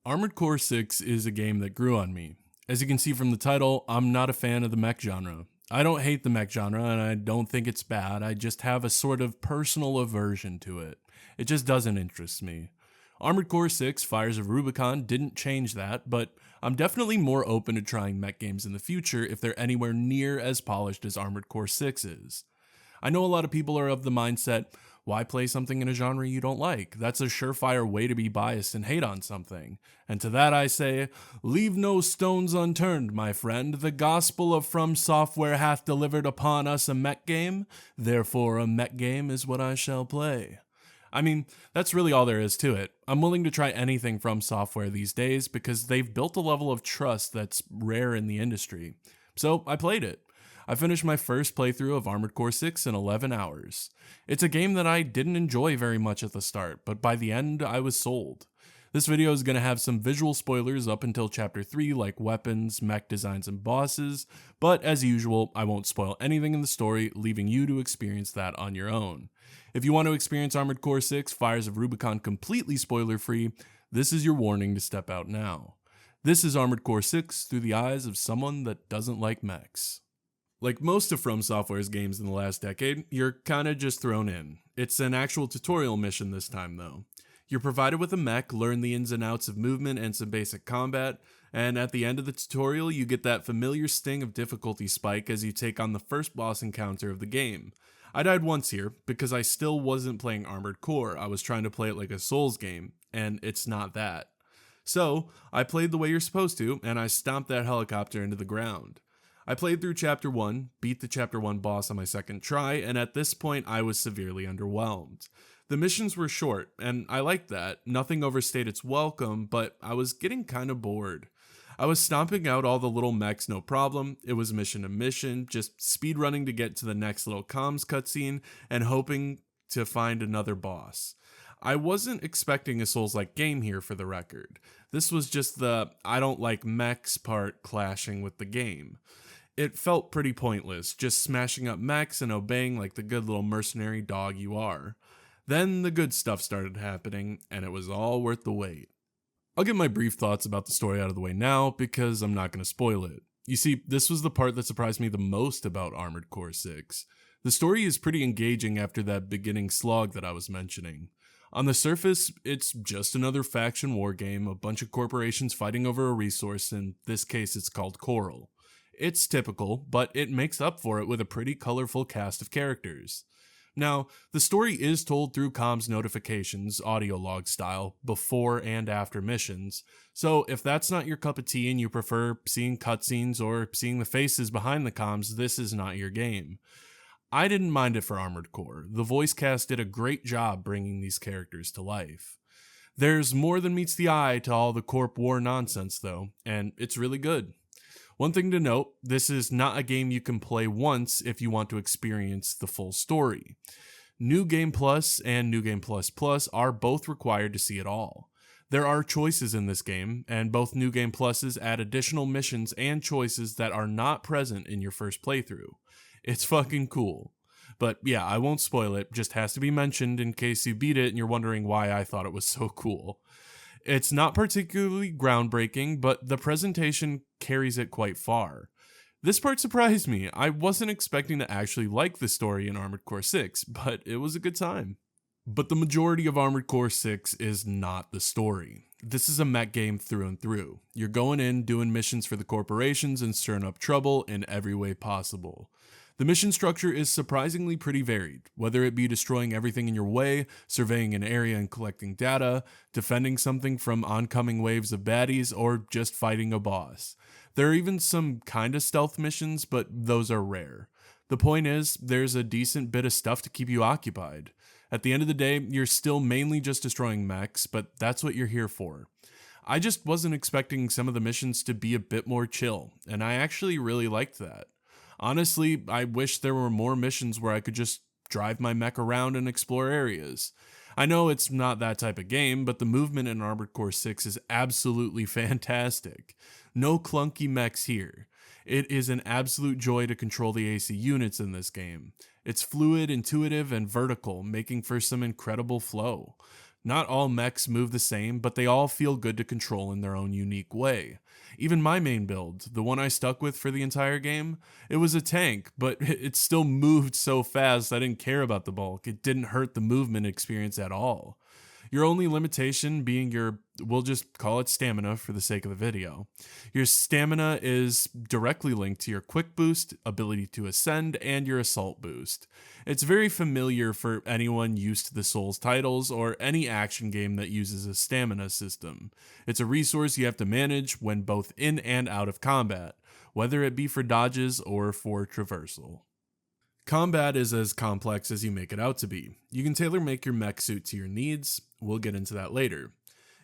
Armored Core 6 is a game that grew on me. As you can see from the title, I'm not a fan of the mech genre. I don't hate the mech genre and I don't think it's bad, I just have a sort of personal aversion to it. It just doesn't interest me. Armored Core 6 Fires of Rubicon didn't change that, but I'm definitely more open to trying mech games in the future if they're anywhere near as polished as Armored Core 6 is. I know a lot of people are of the mindset, why play something in a genre you don't like? That's a surefire way to be biased and hate on something. And to that I say, leave no stones unturned, my friend. The gospel of From Software hath delivered upon us a mech game, therefore a mech game is what I shall play. I mean, that's really all there is to it. I'm willing to try anything from Software these days because they've built a level of trust that's rare in the industry. So I played it. I finished my first playthrough of Armored Core 6 in 11 hours. It's a game that I didn't enjoy very much at the start, but by the end I was sold. This video is going to have some visual spoilers up until chapter 3 like weapons, mech designs, and bosses, but as usual I won't spoil anything in the story, leaving you to experience that on your own. If you want to experience Armored Core 6 Fires of Rubicon completely spoiler free, this is your warning to step out now. This is Armored Core 6 through the eyes of someone that doesn't like mechs. Like most of From Software's games in the last decade, you're kinda just thrown in. It's an actual tutorial mission this time though. You're provided with a mech, learn the ins and outs of movement and some basic combat, and at the end of the tutorial you get that familiar sting of difficulty spike as you take on the first boss encounter of the game. I died once here, because I still wasn't playing Armored Core, I was trying to play it like a Souls game, and it's not that. So, I played the way you're supposed to, and I stomped that helicopter into the ground. I played through Chapter 1, beat the Chapter 1 boss on my second try, and at this point I was severely underwhelmed. The missions were short, and I liked that. Nothing overstayed its welcome, but I was getting kinda bored. I was stomping out all the little mechs no problem, it was mission to mission, just speedrunning to get to the next little comms cutscene, and hoping to find another boss. I wasn't expecting a Souls-like game here for the record. This was just the I don't like mechs part clashing with the game. It felt pretty pointless, just smashing up mechs and obeying like the good little mercenary dog you are. Then the good stuff started happening, and it was all worth the wait. I'll get my brief thoughts about the story out of the way now, because I'm not going to spoil it. You see, this was the part that surprised me the most about Armored Core 6. The story is pretty engaging after that beginning slog that I was mentioning. On the surface, it's just another faction war game, a bunch of corporations fighting over a resource, in this case it's called Coral. It's typical, but it makes up for it with a pretty colorful cast of characters. Now, the story is told through comms notifications, audio log style, before and after missions, so if that's not your cup of tea and you prefer seeing cutscenes or seeing the faces behind the comms, this is not your game. I didn't mind it for Armored Core. The voice cast did a great job bringing these characters to life. There's more than meets the eye to all the corp war nonsense though, and it's really good. One thing to note, this is not a game you can play once if you want to experience the full story. New Game Plus and New Game Plus Plus are both required to see it all. There are choices in this game, and both New Game Pluses add additional missions and choices that are not present in your first playthrough. It's fucking cool. But yeah, I won't spoil it, just has to be mentioned in case you beat it and you're wondering why I thought it was so cool. It's not particularly groundbreaking, but the presentation carries it quite far. This part surprised me. I wasn't expecting to actually like the story in Armored Core 6, but it was a good time. But the majority of Armored Core 6 is not the story. This is a mech game through and through. You're going in, doing missions for the corporations, and stirring up trouble in every way possible. The mission structure is surprisingly pretty varied, whether it be destroying everything in your way, surveying an area and collecting data, defending something from oncoming waves of baddies, or just fighting a boss. There are even some kinda stealth missions, but those are rare. The point is, there's a decent bit of stuff to keep you occupied. At the end of the day, you're still mainly just destroying mechs, but that's what you're here for. I just wasn't expecting some of the missions to be a bit more chill, and I actually really liked that. Honestly, I wish there were more missions where I could just drive my mech around and explore areas. I know it's not that type of game, but the movement in Armored Core 6 is absolutely fantastic. No clunky mechs here. It is an absolute joy to control the AC units in this game. It's fluid, intuitive, and vertical, making for some incredible flow. Not all mechs move the same, but they all feel good to control in their own unique way. Even my main build, the one I stuck with for the entire game, it was a tank, but it still moved so fast I didn't care about the bulk. It didn't hurt the movement experience at all. Your only limitation being we'll just call it stamina for the sake of the video. Your stamina is directly linked to your quick boost, ability to ascend, and your assault boost. It's very familiar for anyone used to the Souls titles or any action game that uses a stamina system. It's a resource you have to manage when both in and out of combat, whether it be for dodges or for traversal. Combat is as complex as you make it out to be. You can tailor make your mech suit to your needs. We'll get into that later.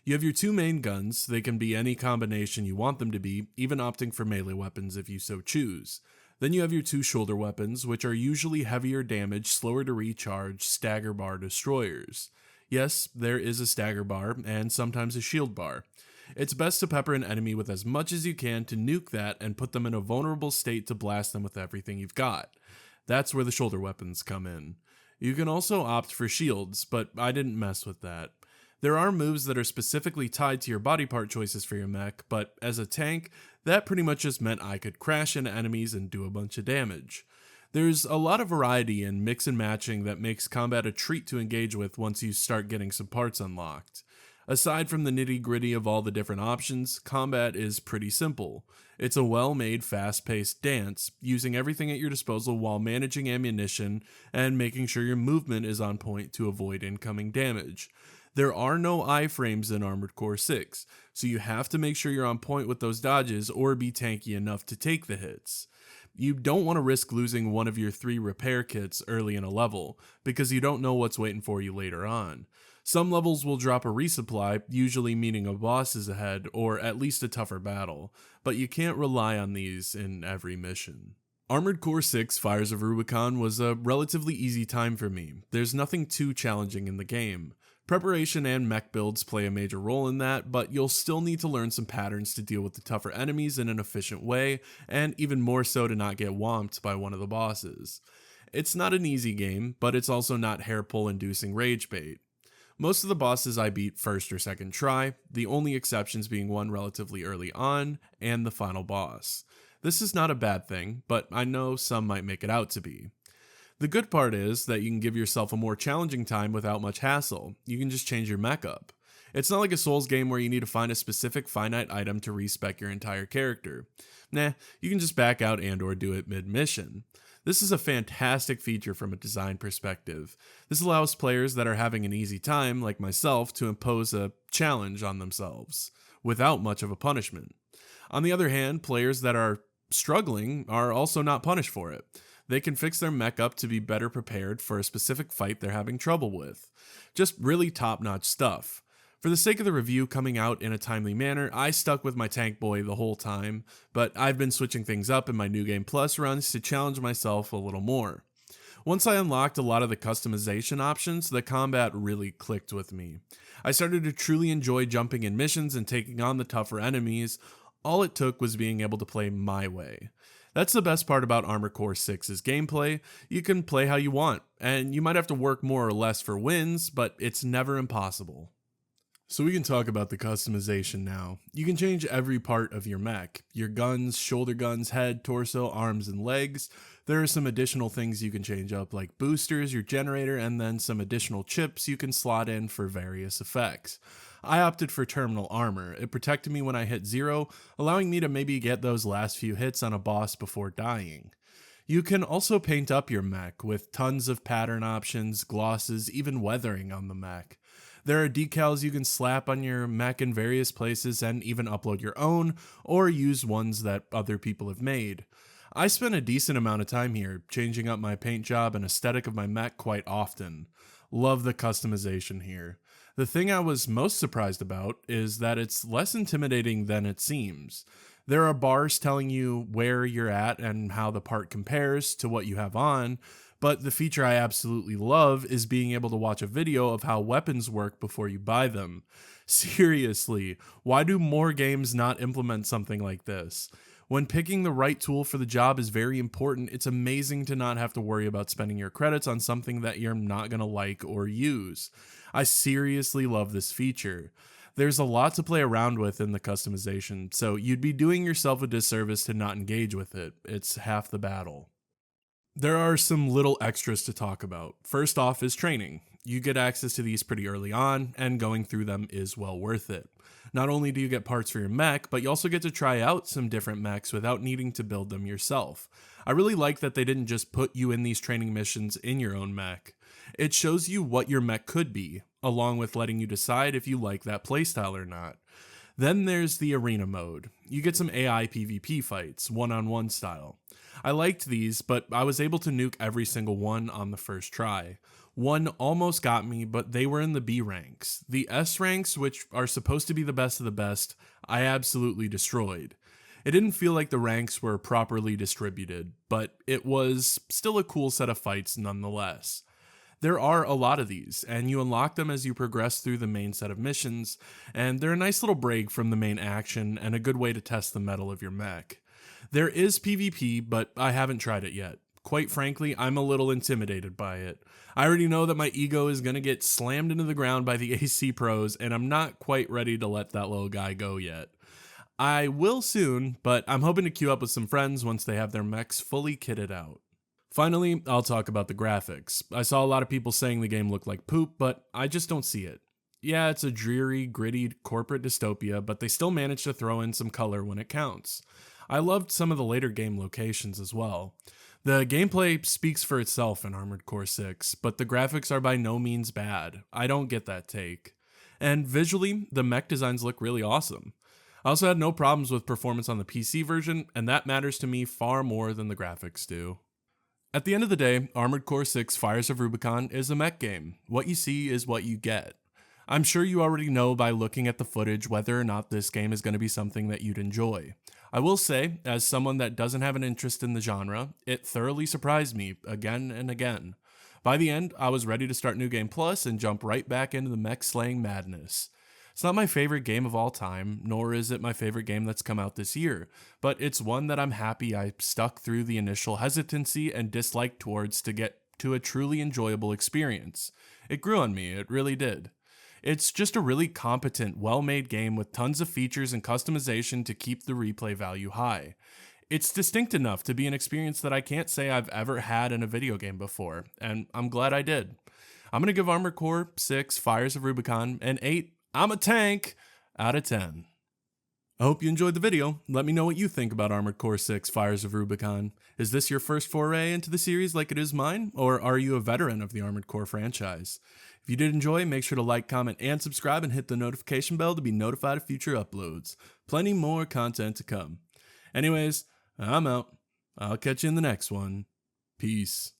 You have your two main guns. They can be any combination you want them to be, even opting for melee weapons if you so choose. Then you have your two shoulder weapons, which are usually heavier damage, slower to recharge, stagger bar destroyers. Yes, there is a stagger bar, and sometimes a shield bar. It's best to pepper an enemy with as much as you can to nuke that and put them in a vulnerable state to blast them with everything you've got. That's where the shoulder weapons come in. You can also opt for shields, but I didn't mess with that. There are moves that are specifically tied to your body part choices for your mech, but as a tank, that pretty much just meant I could crash into enemies and do a bunch of damage. There's a lot of variety in mix and matching that makes combat a treat to engage with once you start getting some parts unlocked. Aside from the nitty-gritty of all the different options, combat is pretty simple. It's a well-made, fast-paced dance, using everything at your disposal while managing ammunition and making sure your movement is on point to avoid incoming damage. There are no iframes in Armored Core 6, so you have to make sure you're on point with those dodges or be tanky enough to take the hits. You don't want to risk losing one of your 3 repair kits early in a level, because you don't know what's waiting for you later on. Some levels will drop a resupply, usually meaning a boss is ahead or at least a tougher battle, but you can't rely on these in every mission. Armored Core 6 Fires of Rubicon was a relatively easy time for me. There's nothing too challenging in the game. Preparation and mech builds play a major role in that, but you'll still need to learn some patterns to deal with the tougher enemies in an efficient way, and even more so to not get whomped by one of the bosses. It's not an easy game, but it's also not hair-pull inducing rage bait. Most of the bosses I beat first or second try, the only exceptions being one relatively early on, and the final boss. This is not a bad thing, but I know some might make it out to be. The good part is that you can give yourself a more challenging time without much hassle. You can just change your mech up. It's not like a Souls game where you need to find a specific finite item to respec your entire character. Nah, you can just back out and or do it mid-mission. This is a fantastic feature from a design perspective. This allows players that are having an easy time, like myself, to impose a challenge on themselves, without much of a punishment. On the other hand, players that are struggling are also not punished for it. They can fix their mech up to be better prepared for a specific fight they're having trouble with. Just really top-notch stuff. For the sake of the review coming out in a timely manner, I stuck with my tank boy the whole time, but I've been switching things up in my New Game Plus runs to challenge myself a little more. Once I unlocked a lot of the customization options, the combat really clicked with me. I started to truly enjoy jumping in missions and taking on the tougher enemies. All it took was being able to play my way. That's the best part about Armored Core 6's gameplay. You can play how you want, and you might have to work more or less for wins, but it's never impossible. So we can talk about the customization now. You can change every part of your mech. Your guns, shoulder guns, head, torso, arms, and legs. There are some additional things you can change up like boosters, your generator, and then some additional chips you can slot in for various effects. I opted for terminal armor. It protected me when I hit 0, allowing me to maybe get those last few hits on a boss before dying. You can also paint up your mech with tons of pattern options, glosses, even weathering on the mech. There are decals you can slap on your mech in various places and even upload your own or use ones that other people have made. I spent a decent amount of time here, changing up my paint job and aesthetic of my mech quite often. Love the customization here. The thing I was most surprised about is that it's less intimidating than it seems. There are bars telling you where you're at and how the part compares to what you have on, but the feature I absolutely love is being able to watch a video of how weapons work before you buy them. Seriously, why do more games not implement something like this? When picking the right tool for the job is very important, it's amazing to not have to worry about spending your credits on something that you're not going to like or use. I seriously love this feature. There's a lot to play around with in the customization, so you'd be doing yourself a disservice to not engage with it. It's half the battle. There are some little extras to talk about. First off is training. You get access to these pretty early on, and going through them is well worth it. Not only do you get parts for your mech, but you also get to try out some different mechs without needing to build them yourself. I really like that they didn't just put you in these training missions in your own mech. It shows you what your mech could be, along with letting you decide if you like that playstyle or not. Then there's the arena mode. You get some AI PvP fights, one-on-one style. I liked these, but I was able to nuke every single one on the first try. One almost got me, but they were in the B ranks. The S ranks, which are supposed to be the best of the best, I absolutely destroyed. It didn't feel like the ranks were properly distributed, but it was still a cool set of fights nonetheless. There are a lot of these, and you unlock them as you progress through the main set of missions, and they're a nice little break from the main action and a good way to test the mettle of your mech. There is PvP, but I haven't tried it yet. Quite frankly, I'm a little intimidated by it. I already know that my ego is going to get slammed into the ground by the AC pros, and I'm not quite ready to let that little guy go yet. I will soon, but I'm hoping to queue up with some friends once they have their mechs fully kitted out. Finally, I'll talk about the graphics. I saw a lot of people saying the game looked like poop, but I just don't see it. Yeah, it's a dreary, gritty corporate dystopia, but they still managed to throw in some color when it counts. I loved some of the later game locations as well. The gameplay speaks for itself in Armored Core 6, but the graphics are by no means bad. I don't get that take. And visually, the mech designs look really awesome. I also had no problems with performance on the PC version, and that matters to me far more than the graphics do. At the end of the day, Armored Core 6 Fires of Rubicon is a mech game. What you see is what you get. I'm sure you already know by looking at the footage whether or not this game is going to be something that you'd enjoy. I will say, as someone that doesn't have an interest in the genre, it thoroughly surprised me again and again. By the end, I was ready to start New Game Plus and jump right back into the mech slaying madness. It's not my favorite game of all time, nor is it my favorite game that's come out this year, but it's one that I'm happy I stuck through the initial hesitancy and dislike towards to get to a truly enjoyable experience. It grew on me, it really did. It's just a really competent, well-made game with tons of features and customization to keep the replay value high. It's distinct enough to be an experience that I can't say I've ever had in a video game before, and I'm glad I did. I'm going to give Armored Core 6 Fires of Rubicon an 8 I'm a tank out of 10. I hope you enjoyed the video. Let me know what you think about Armored Core 6 Fires of Rubicon. Is this your first foray into the series like it is mine, or are you a veteran of the Armored Core franchise? If you did enjoy, make sure to like, comment, and subscribe and hit the notification bell to be notified of future uploads. Plenty more content to come. Anyways, I'm out. I'll catch you in the next one. Peace.